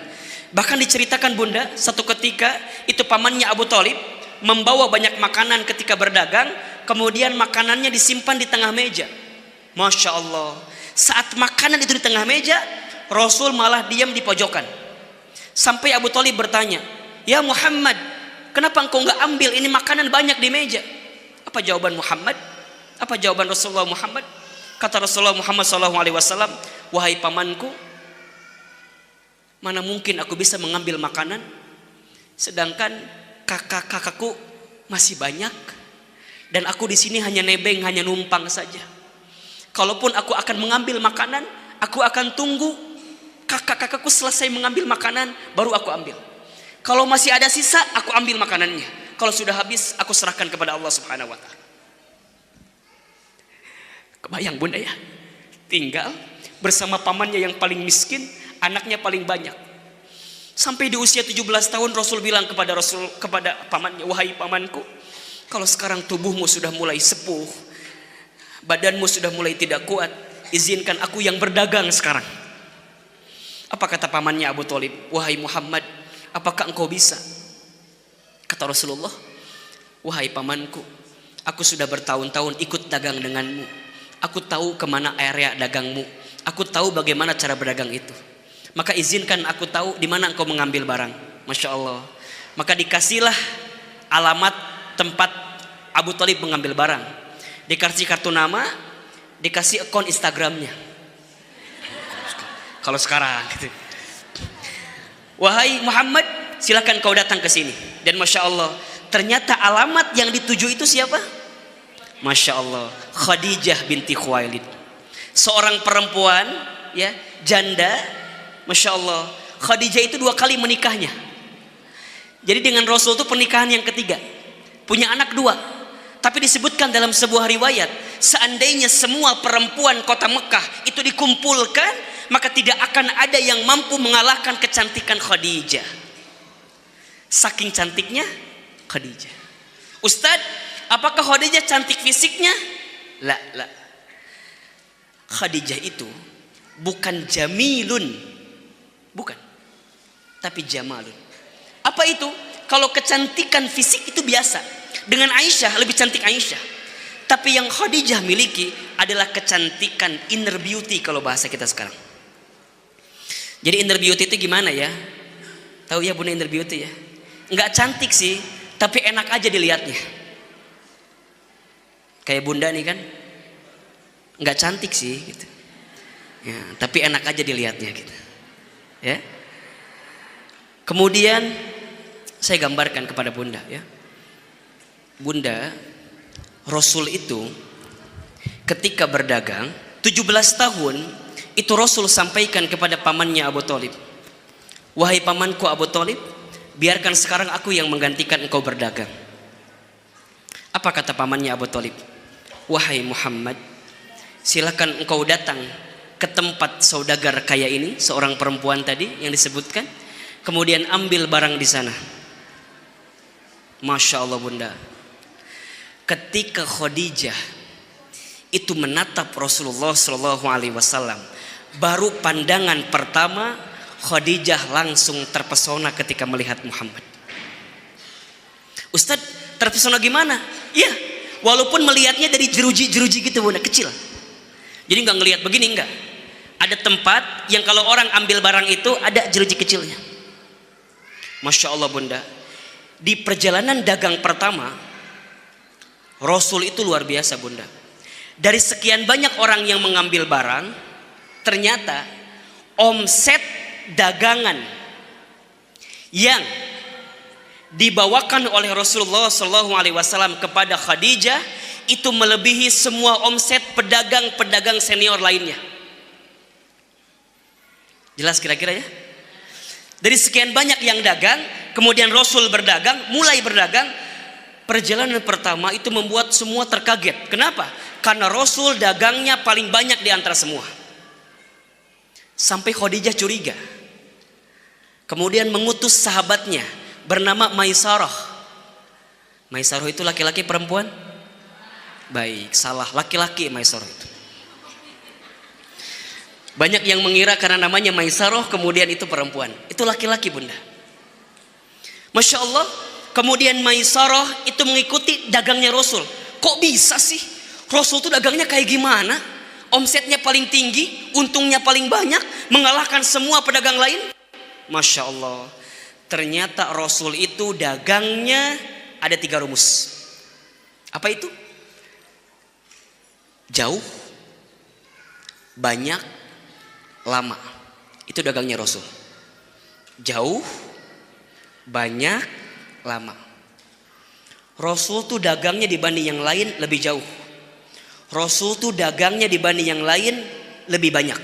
Bahkan diceritakan Bunda, satu ketika itu pamannya Abu Thalib membawa banyak makanan ketika berdagang, kemudian makanannya disimpan di tengah meja. Masya Allah, saat makanan itu di tengah meja, Rasul malah diam di pojokan. Sampai Abu Thalib bertanya, ya Muhammad, kenapa engkau nggak ambil, ini makanan banyak di meja? Apa jawaban Muhammad? Apa jawaban Rasulullah Muhammad? Kata Rasulullah Muhammad SAW, wahai pamanku, mana mungkin aku bisa mengambil makanan sedangkan kakak-kakakku masih banyak. Dan aku di sini hanya nebeng, hanya numpang saja. Kalaupun aku akan mengambil makanan, aku akan tunggu kakak-kakakku selesai mengambil makanan, baru aku ambil. Kalau masih ada sisa, aku ambil makanannya. Kalau sudah habis, aku serahkan kepada Allah Subhanahu wa Ta'ala. Kebayang bunda ya, tinggal bersama pamannya yang paling miskin, anaknya paling banyak. Sampai di usia 17 tahun Rasul bilang kepada pamannya, wahai pamanku, kalau sekarang tubuhmu sudah mulai sepuh, badanmu sudah mulai tidak kuat, izinkan aku yang berdagang sekarang. Apa kata pamannya Abu Thalib? Wahai Muhammad, apakah engkau bisa? Kata Rasulullah, wahai pamanku, aku sudah bertahun-tahun ikut dagang denganmu. Aku tahu kemana area dagangmu. Aku tahu bagaimana cara berdagang itu. Maka izinkan aku tahu di mana engkau mengambil barang. Masya Allah. Maka dikasihlah alamat tempat Abu Thalib mengambil barang. Dikasih kartu nama, dikasih akun Instagramnya. Kalau sekarang gitu. Wahai Muhammad, silakan kau datang ke sini. Dan Masya Allah, ternyata alamat yang dituju itu siapa? Masya Allah, Khadijah binti Khuwailid, seorang perempuan ya, janda. Masya Allah, Khadijah itu 2 kali menikahnya. Jadi dengan Rasul itu pernikahan yang ketiga, punya anak 2. Tapi disebutkan dalam sebuah riwayat, seandainya semua perempuan kota Mekah itu dikumpulkan, maka tidak akan ada yang mampu mengalahkan kecantikan Khadijah. Saking cantiknya Khadijah. Ustadz, apakah Khadijah cantik fisiknya? La. Khadijah itu bukan jamilun, bukan, tapi jamalun. Apa itu? Kalau kecantikan fisik itu biasa. Dengan Aisyah, lebih cantik Aisyah. Tapi yang Khadijah miliki adalah kecantikan inner beauty kalau bahasa kita sekarang. Jadi inner beauty itu gimana ya? Tahu ya bunda inner beauty ya? Enggak cantik sih, tapi enak aja dilihatnya. Kayak bunda nih kan, nggak cantik sih gitu ya, tapi enak aja dilihatnya gitu ya. Kemudian saya gambarkan kepada bunda ya, bunda, Rasul itu ketika berdagang 17 tahun itu Rasul sampaikan kepada pamannya Abu Thalib, wahai pamanku Abu Thalib, biarkan sekarang aku yang menggantikan engkau berdagang. Apa kata pamannya Abu Thalib? Wahai Muhammad, silakan engkau datang ke tempat saudagar kaya ini, seorang perempuan tadi yang disebutkan, kemudian ambil barang di sana. Masya Allah bunda, ketika Khadijah itu menatap Rasulullah SAW, baru pandangan pertama Khadijah langsung terpesona ketika melihat Muhammad. Ustadz, terpesona gimana? Iya, walaupun melihatnya dari jeruji-jeruji gitu bunda, kecil. Jadi nggak ngelihat begini, enggak. Ada tempat yang kalau orang ambil barang itu ada jeruji kecilnya. Masya Allah bunda, di perjalanan dagang pertama Rasul itu luar biasa bunda. Dari sekian banyak orang yang mengambil barang, ternyata omset dagangan yang dibawakan oleh Rasulullah SAW kepada Khadijah itu melebihi semua omset pedagang-pedagang senior lainnya. Jelas kira-kira ya? Dari sekian banyak yang dagang, kemudian Rasul berdagang, mulai berdagang. Perjalanan pertama itu membuat semua terkaget. Kenapa? Karena Rasul dagangnya paling banyak di antara semua. Sampai Khadijah curiga. Kemudian mengutus sahabatnya bernama Maisarah. Maisarah itu laki-laki perempuan? Baik, salah, laki-laki Maisarah itu. Banyak yang mengira karena namanya Maisarah kemudian itu perempuan. Itu laki-laki bunda. Masya Allah. Kemudian Maisarah itu mengikuti dagangnya Rasul. Kok bisa sih? Rasul itu dagangnya kayak gimana? Omsetnya paling tinggi, untungnya paling banyak, mengalahkan semua pedagang lain. Masya Allah. Ternyata Rasul itu dagangnya ada 3 rumus. Apa itu? Jauh, banyak, lama. Itu dagangnya Rasul. Jauh, banyak, lama. Rasul tuh dagangnya dibanding yang lain lebih jauh. Rasul tuh dagangnya dibanding yang lain lebih banyak.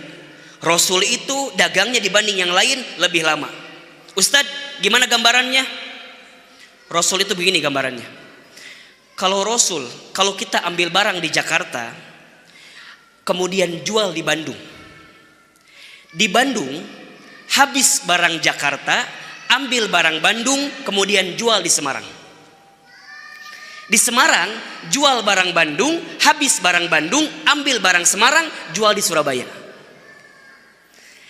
Rasul itu dagangnya dibanding yang lain lebih lama. Ustadz, gimana gambarannya? Rasul itu begini gambarannya. Kalau kita ambil barang di Jakarta, kemudian jual di Bandung. Di Bandung, habis barang Jakarta, ambil barang Bandung, kemudian jual di Semarang. Di Semarang, jual barang Bandung, habis barang Bandung, ambil barang Semarang, jual di Surabaya.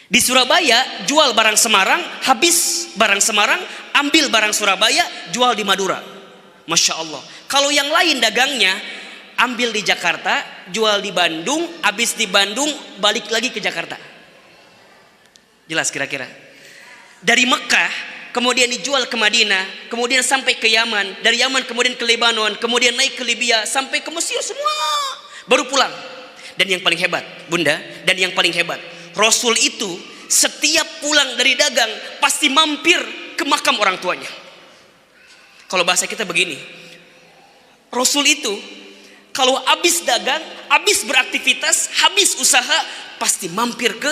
Di Surabaya, jual barang Semarang, habis barang Semarang, ambil barang Surabaya, jual di Madura. Masya Allah. Kalau yang lain dagangnya, ambil di Jakarta, jual di Bandung, habis di Bandung, balik lagi ke Jakarta. Jelas kira-kira? Dari Mekah, kemudian dijual ke Madinah, kemudian sampai ke Yaman, dari Yaman kemudian ke Lebanon, kemudian naik ke Libya, sampai ke Mesir semua, baru pulang. Dan yang paling hebat, Bunda, dan yang paling hebat, Rasul itu setiap pulang dari dagang pasti mampir ke makam orang tuanya. Kalau bahasa kita begini, Rasul itu kalau habis dagang, habis beraktivitas, habis usaha, pasti mampir ke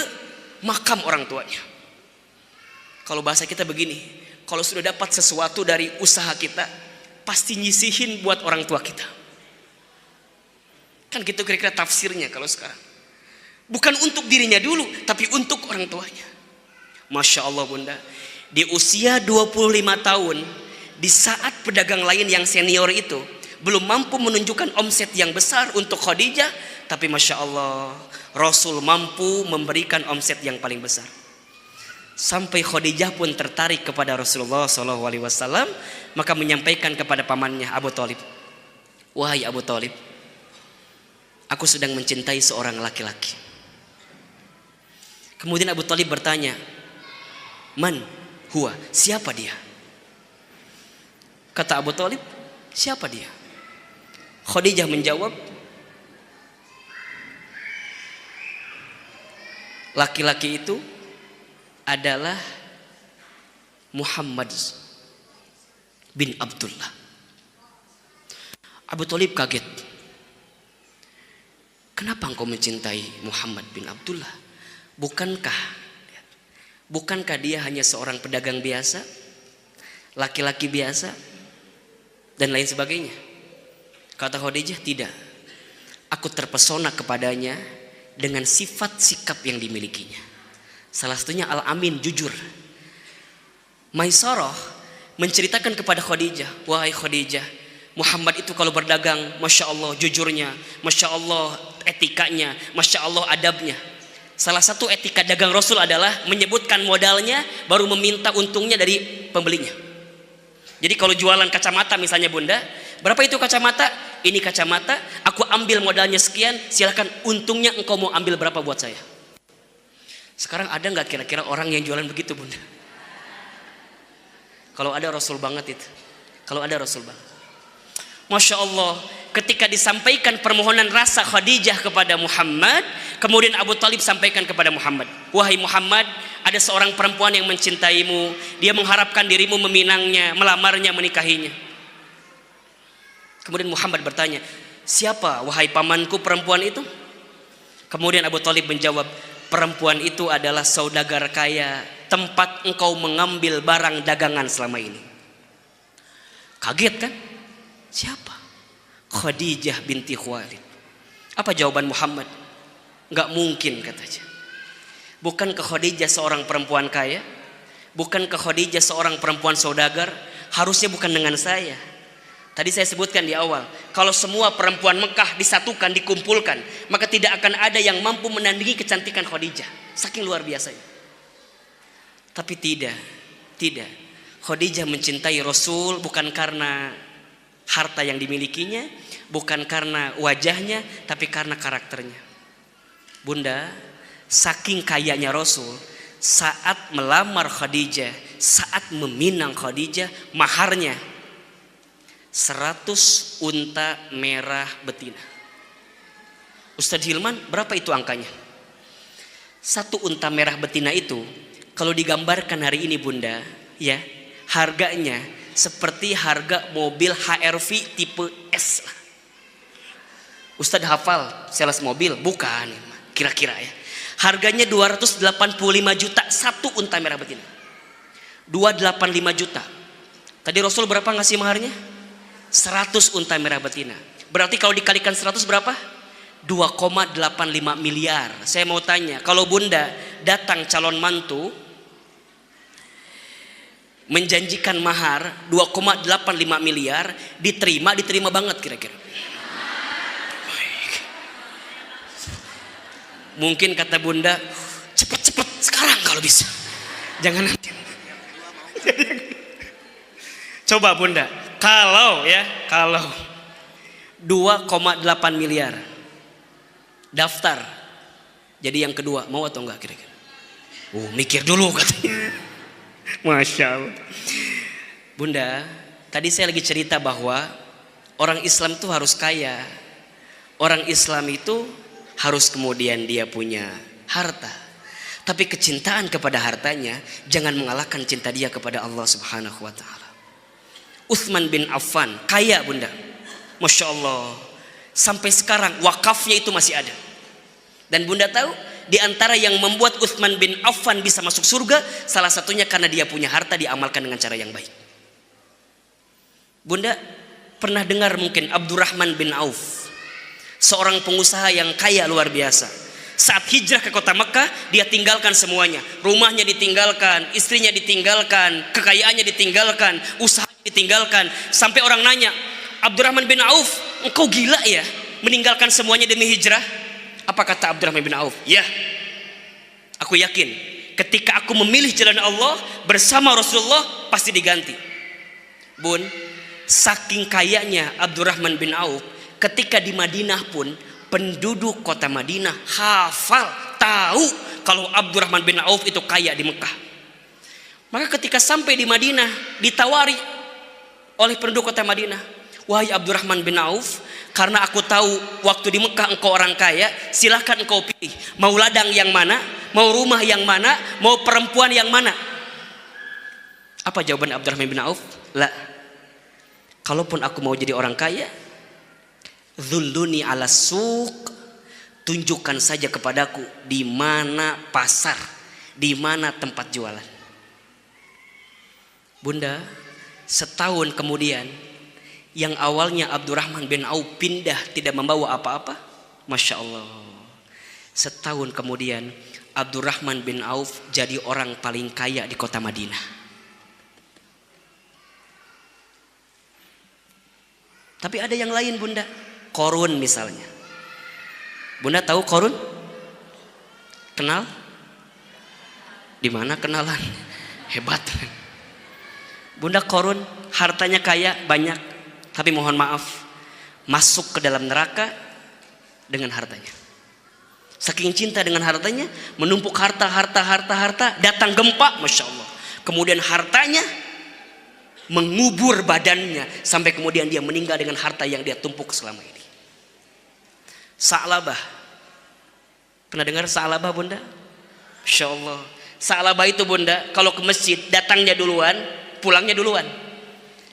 makam orang tuanya. Kalau bahasa kita begini, kalau sudah dapat sesuatu dari usaha kita, pasti nyisihin buat orang tua kita. Kan gitu kira-kira tafsirnya kalau sekarang. Bukan untuk dirinya dulu, tapi untuk orang tuanya. Masya Allah Bunda, di usia 25 tahun, di saat pedagang lain yang senior itu belum mampu menunjukkan omset yang besar untuk Khadijah, tapi Masya Allah, Rasul mampu memberikan omset yang paling besar. Sampai Khadijah pun tertarik kepada Rasulullah SAW, maka menyampaikan kepada pamannya Abu Thalib, wahai Abu Thalib, aku sedang mencintai seorang laki-laki. Kemudian Abu Thalib bertanya, man huwa, siapa dia? Kata Abu Thalib, siapa dia? Khadijah menjawab, laki-laki itu adalah Muhammad bin Abdullah. Abu Thalib kaget. Kenapa engkau mencintai Muhammad bin Abdullah? Bukankah dia hanya seorang pedagang biasa, laki-laki biasa, dan lain sebagainya? Kata Khadijah, tidak. Aku terpesona kepadanya dengan sifat sikap yang dimilikinya. Salah satunya Al-Amin, jujur. Maisarah menceritakan kepada Khadijah, wahai Khadijah, Muhammad itu kalau berdagang, Masya Allah jujurnya, Masya Allah etikanya, Masya Allah adabnya. Salah satu etika dagang Rasul adalah menyebutkan modalnya, baru meminta untungnya dari pembelinya. Jadi kalau jualan kacamata misalnya Bunda, berapa itu kacamata? Ini kacamata, aku ambil modalnya sekian, silakan untungnya engkau mau ambil berapa buat saya. Sekarang ada nggak kira-kira orang yang jualan begitu Bunda? Kalau ada Rasul banget itu. Kalau ada Rasul banget. Masya Allah, ketika disampaikan permohonan rasa Khadijah kepada Muhammad, kemudian Abu Thalib sampaikan kepada Muhammad, wahai Muhammad, ada seorang perempuan yang mencintaimu, dia mengharapkan dirimu meminangnya, melamarnya, menikahinya. Kemudian Muhammad bertanya, siapa wahai pamanku perempuan itu? Kemudian Abu Thalib menjawab, perempuan itu adalah saudagar kaya, tempat engkau mengambil barang dagangan selama ini. Kaget kan? Siapa? Khadijah binti Khuwailid. Apa jawaban Muhammad? Enggak mungkin katanya. Bukankah Khadijah seorang perempuan kaya? Bukankah Khadijah seorang perempuan saudagar? Harusnya bukan dengan saya. Tadi saya sebutkan di awal, kalau semua perempuan Mekah disatukan, dikumpulkan, maka tidak akan ada yang mampu menandingi kecantikan Khadijah. Saking luar biasanya. Tapi tidak. Khadijah mencintai Rasul bukan karena harta yang dimilikinya, bukan karena wajahnya, tapi karena karakternya. Bunda, saking kayanya Rasul, saat melamar Khadijah, saat meminang Khadijah, maharnya 100 unta merah betina. Ustadz Hilman, berapa itu angkanya? 1 unta merah betina itu kalau digambarkan hari ini Bunda, ya, harganya seperti harga mobil HR-V tipe S. Ustadz hafal sales mobil? Bukan, kira-kira ya. Harganya 285 juta satu unta merah betina. 285 juta. Tadi Rasul berapa ngasih maharnya? 100 unta merah betina. Berarti kalau dikalikan 100 berapa? 2,85 miliar. Saya mau tanya, kalau bunda datang calon mantu menjanjikan mahar 2,85 miliar, diterima banget kira-kira? Mungkin kata bunda, cepet-cepet sekarang kalau bisa, jangan nanti. Coba bunda, kalau 2,8 miliar daftar jadi yang kedua, mau atau enggak kira-kira? Mikir dulu katanya. Masya Allah. Bunda, tadi saya lagi cerita bahwa orang Islam itu harus kaya. Orang Islam itu harus kemudian dia punya harta. Tapi kecintaan kepada hartanya jangan mengalahkan cinta dia kepada Allah Subhanahu wa ta'ala. Utsman bin Affan kaya bunda, Masya Allah. Sampai sekarang wakafnya itu masih ada. Dan bunda tahu, di antara yang membuat Utsman bin Affan bisa masuk surga, salah satunya karena dia punya harta diamalkan dengan cara yang baik. Bunda pernah dengar mungkin Abdurrahman bin Auf, seorang pengusaha yang kaya luar biasa. Saat hijrah ke kota Mekah, dia tinggalkan semuanya. Rumahnya ditinggalkan, istrinya ditinggalkan, kekayaannya ditinggalkan, usahanya ditinggalkan. Sampai orang nanya, Abdurrahman bin Auf, engkau gila ya meninggalkan semuanya demi hijrah? Apa kata Abdurrahman bin Auf? Ya, aku yakin ketika aku memilih jalan Allah bersama Rasulullah pasti diganti. Bun, saking kayanya Abdurrahman bin Auf, ketika di Madinah pun penduduk kota Madinah hafal, tahu kalau Abdurrahman bin Auf itu kaya di Mekah. Maka ketika sampai di Madinah ditawari oleh penduduk kota Madinah, wahai Abdurrahman bin Auf, karena aku tahu waktu di Mekah engkau orang kaya, silahkan engkau pilih, mau ladang yang mana, mau rumah yang mana, mau perempuan yang mana. Apa jawaban Abdurrahman bin Auf? La, kalaupun aku mau jadi orang kaya, dhulluni ala suq, tunjukkan saja kepadaku di mana pasar, di mana tempat jualan. Bunda, setahun kemudian, yang awalnya Abdurrahman bin Auf pindah tidak membawa apa-apa, Masya Allah, setahun kemudian Abdurrahman bin Auf jadi orang paling kaya di kota Madinah. Tapi ada yang lain bunda, Qarun misalnya. Bunda tahu Qarun? Kenal? Di mana kenalan? Hebat. Bunda, Qarun hartanya kaya banyak, tapi mohon maaf, masuk ke dalam neraka dengan hartanya. Saking cinta dengan hartanya, menumpuk harta, datang gempa, Masya Allah. Kemudian hartanya mengubur badannya, sampai kemudian dia meninggal dengan harta yang dia tumpuk selama ini. Sa'labah, pernah dengar Sa'labah bunda? Masya Allah. Sa'labah itu bunda, kalau ke masjid datangnya duluan, pulangnya duluan.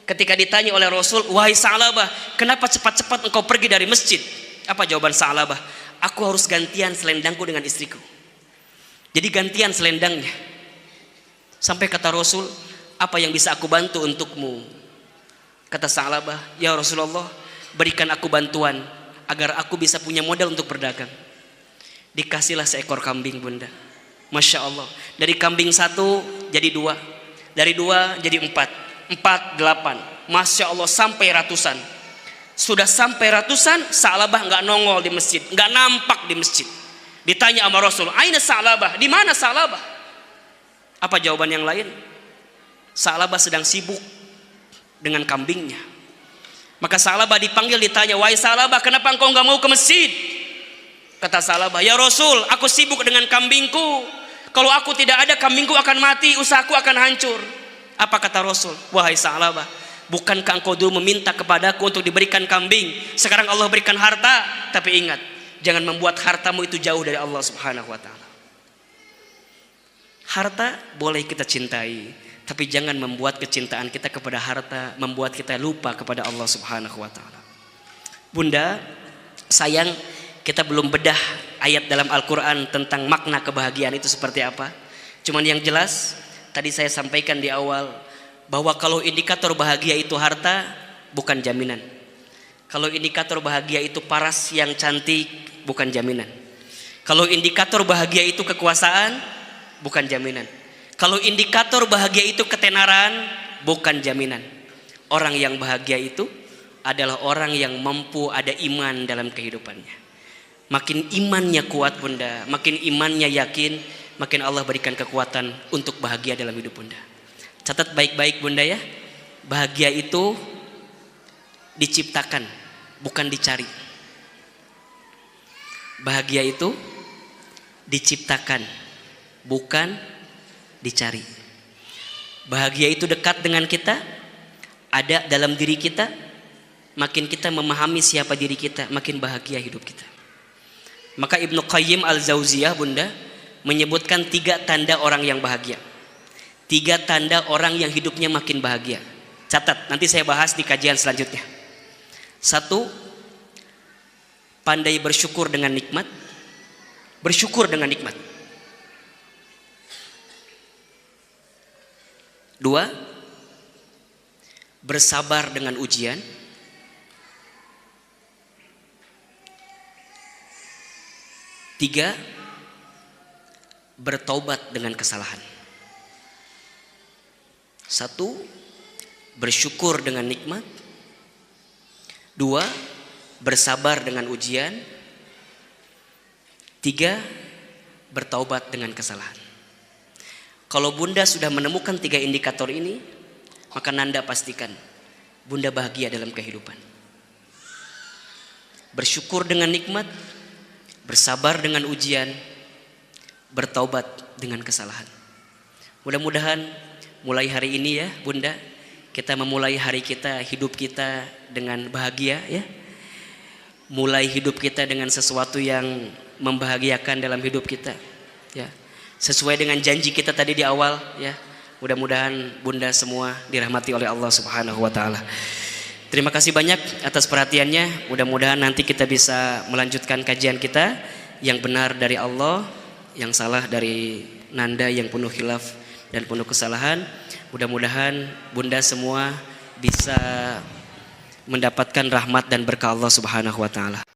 Ketika ditanya oleh Rasul, wahai Sa'labah, kenapa cepat-cepat engkau pergi dari masjid? Apa jawaban Sa'labah? Aku harus gantian selendangku dengan istriku. Jadi gantian selendangnya. Sampai kata Rasul, apa yang bisa aku bantu untukmu? Kata Sa'labah, ya Rasulullah, berikan aku bantuan agar aku bisa punya modal untuk berdagang. Dikasihlah seekor kambing bunda. Masya Allah. Dari kambing satu jadi dua, dari dua jadi empat, 8, Masya Allah, sampai ratusan. Sudah sampai ratusan, Sa'labah nggak nongol di masjid, nggak nampak di masjid. Ditanya sama Rasul, aina Sa'labah? Di mana Sa'labah? Apa jawaban yang lain? Sa'labah sedang sibuk dengan kambingnya. Maka Sa'labah dipanggil, ditanya, wahai Sa'labah, kenapa engkau nggak mau ke masjid? Kata Sa'labah, ya Rasul, aku sibuk dengan kambingku. Kalau aku tidak ada, kambingku akan mati, usahaku akan hancur. Apa kata Rasul? Wahai Sa'labah, bukankah engkau dulu meminta kepadaku untuk diberikan kambing? Sekarang Allah berikan harta. Tapi ingat, jangan membuat hartamu itu jauh dari Allah Subhanahu wa ta'ala. Harta boleh kita cintai, Tapi jangan membuat kecintaan kita kepada harta membuat kita lupa kepada Allah Subhanahu wa taala. Bunda, sayang kita belum bedah ayat dalam Al-Qur'an tentang makna kebahagiaan itu seperti apa. Cuman yang jelas tadi saya sampaikan di awal bahwa kalau indikator bahagia itu harta, bukan jaminan. Kalau indikator bahagia itu paras yang cantik, bukan jaminan. Kalau indikator bahagia itu kekuasaan, bukan jaminan. Kalau indikator bahagia itu ketenaran, bukan jaminan. Orang yang bahagia itu adalah orang yang mampu ada iman dalam kehidupannya. Makin imannya kuat bunda, makin imannya yakin, makin Allah berikan kekuatan untuk bahagia dalam hidup bunda. Catat baik-baik bunda ya, bahagia itu diciptakan, bukan dicari. Bahagia itu diciptakan, bukan dicari. Bahagia itu dekat dengan kita, ada dalam diri kita. Makin kita memahami siapa diri kita, makin bahagia hidup kita. Maka Ibnu Qayyim Al-Jauziyah bunda menyebutkan 3 tanda orang yang bahagia. 3 tanda orang yang hidupnya makin bahagia. Catat, nanti saya bahas di kajian selanjutnya. 1, pandai bersyukur dengan nikmat. Bersyukur dengan nikmat. 2, bersabar dengan ujian. 3, bertaubat dengan kesalahan. 1, bersyukur dengan nikmat. 2, bersabar dengan ujian. 3, bertaubat dengan kesalahan. Kalau bunda sudah menemukan 3 indikator ini, maka nanda pastikan bunda bahagia dalam kehidupan. Bersyukur dengan nikmat, bersabar dengan ujian, bertaubat dengan kesalahan. Mudah-mudahan mulai hari ini ya bunda, kita memulai hari kita, hidup kita dengan bahagia ya. Mulai hidup kita dengan sesuatu yang membahagiakan dalam hidup kita ya. Sesuai dengan janji kita tadi di awal ya. Mudah-mudahan bunda semua dirahmati oleh Allah Subhanahu wa taala. Terima kasih banyak atas perhatiannya. Mudah-mudahan nanti kita bisa melanjutkan kajian kita yang benar dari Allah, yang salah dari nanda yang penuh khilaf dan penuh kesalahan. Mudah-mudahan bunda semua bisa mendapatkan rahmat dan berkah Allah Subhanahu wa taala.